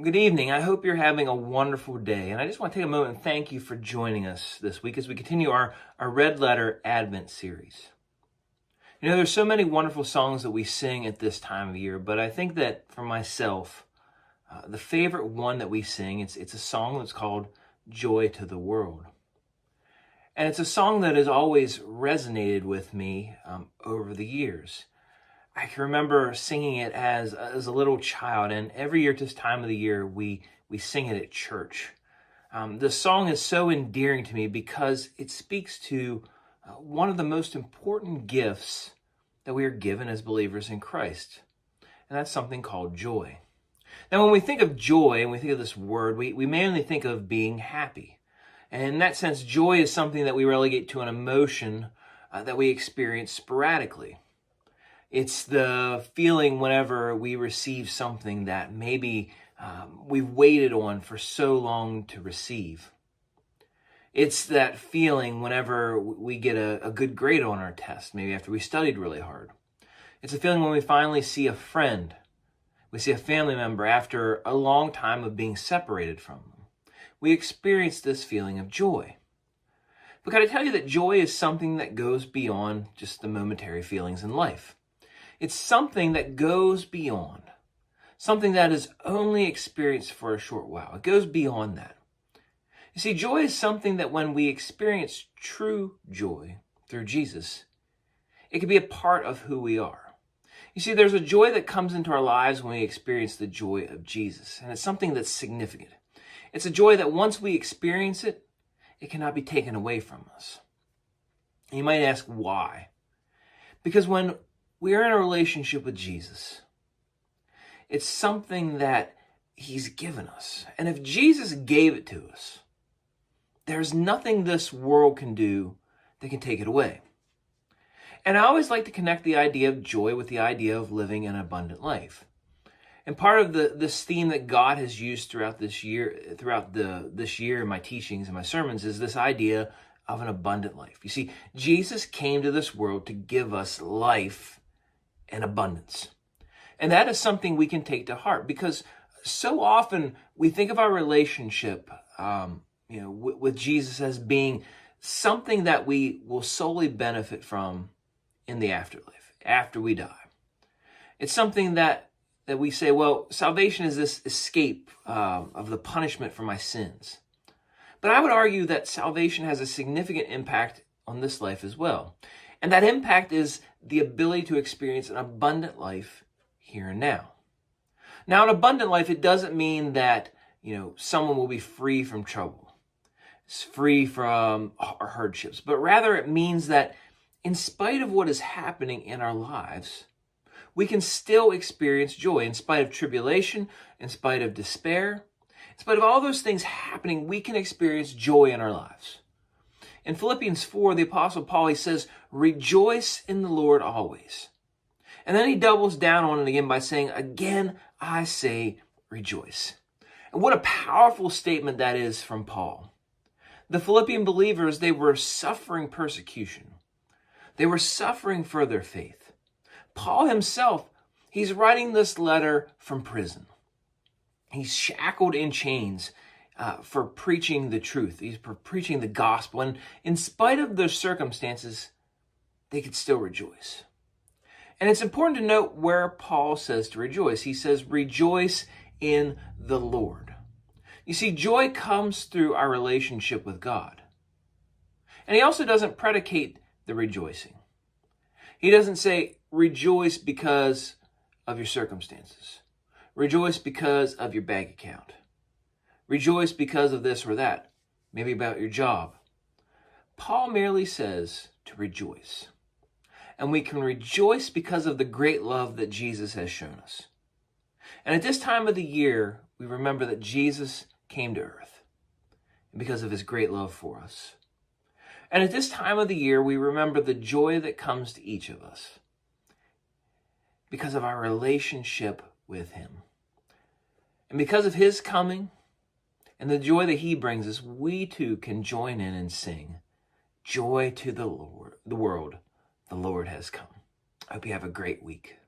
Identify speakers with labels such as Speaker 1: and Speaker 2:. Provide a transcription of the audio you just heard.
Speaker 1: Good evening. I hope you're having a wonderful day. And I just want to take a moment and thank you for joining us this week as we continue our Red Letter Advent series. You know, there's so many wonderful songs that we sing at this time of year, but I think that for myself, the favorite one that we sing, it's a song that's called Joy to the World. And it's a song that has always resonated with me over the years. I can remember singing it as a little child, and every year at this time of the year, we sing it at church. The song is so endearing to me because it speaks to one of the most important gifts that we are given as believers in Christ, and that's something called joy. Now, when we think of joy and we think of this word, we mainly think of being happy. And in that sense, joy is something that we relegate to an emotion that we experience sporadically. It's the feeling whenever we receive something that maybe we've waited on for so long to receive. It's that feeling whenever we get a good grade on our test, maybe after we studied really hard. It's a feeling when we finally see a friend, we see a family member after a long time of being separated from them. We experience this feeling of joy. But can I tell you that joy is something that goes beyond just the momentary feelings in life? It's something that goes beyond, something that is only experienced for a short while. It goes beyond that. You see, joy is something that when we experience true joy through Jesus, it can be a part of who we are. You see, there's a joy that comes into our lives when we experience the joy of Jesus, and it's something that's significant. It's a joy that once we experience it, it cannot be taken away from us. And you might ask why? Because when we are in a relationship with Jesus, it's something that he's given us. And if Jesus gave it to us, there's nothing this world can do that can take it away. And I always like to connect the idea of joy with the idea of living an abundant life. And part of this theme that God has used throughout this year in my teachings and my sermons is this idea of an abundant life. You see, Jesus came to this world to give us life and abundance. And that is something we can take to heart because so often we think of our relationship with Jesus as being something that we will solely benefit from in the afterlife, after we die. It's something that we say, well, salvation is this escape of the punishment for my sins. But I would argue that salvation has a significant impact on this life as well. And that impact is the ability to experience an abundant life here and now. Now, an abundant life, it doesn't mean that, someone will be free from trouble, free from hardships, but rather it means that in spite of what is happening in our lives, we can still experience joy in spite of tribulation, in spite of despair, in spite of all those things happening, we can experience joy in our lives. In Philippians 4, the Apostle Paul, he says, rejoice in the Lord always. And then he doubles down on it again by saying, again, I say rejoice. And what a powerful statement that is from Paul. The Philippian believers, they were suffering persecution. They were suffering for their faith. Paul himself, he's writing this letter from prison. He's shackled in chains for preaching the truth. He's for preaching the gospel. And in spite of their circumstances, they could still rejoice. And it's important to note where Paul says to rejoice. He says, rejoice in the Lord. You see, joy comes through our relationship with God. And he also doesn't predicate the rejoicing. He doesn't say, rejoice because of your circumstances. Rejoice because of your bank account. Rejoice because of this or that, maybe about your job. Paul merely says to rejoice. And we can rejoice because of the great love that Jesus has shown us. And at this time of the year, we remember that Jesus came to earth because of his great love for us. And at this time of the year, we remember the joy that comes to each of us because of our relationship with him. And because of his coming and the joy that he brings us, we too can join in and sing, joy to the world, the Lord has come. I hope you have a great week.